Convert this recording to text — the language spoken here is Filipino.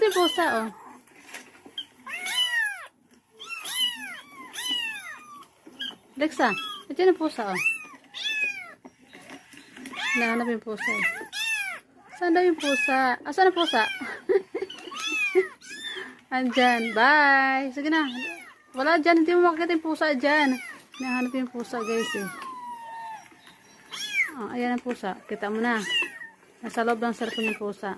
yung pusa, oh. Lexa, ito yung pusa, oh. Hinahanap yung pusa, eh. Saan daw yung pusa? Saan ang pusa? Andyan. Bye. Sige na. Wala dyan. Hindi mo makikita yung pusa dyan. Hinahanap yung pusa, guys, eh. Oh, ayan ang pusa. Kita mo na. Nasa loob ng cellphone yung pusa.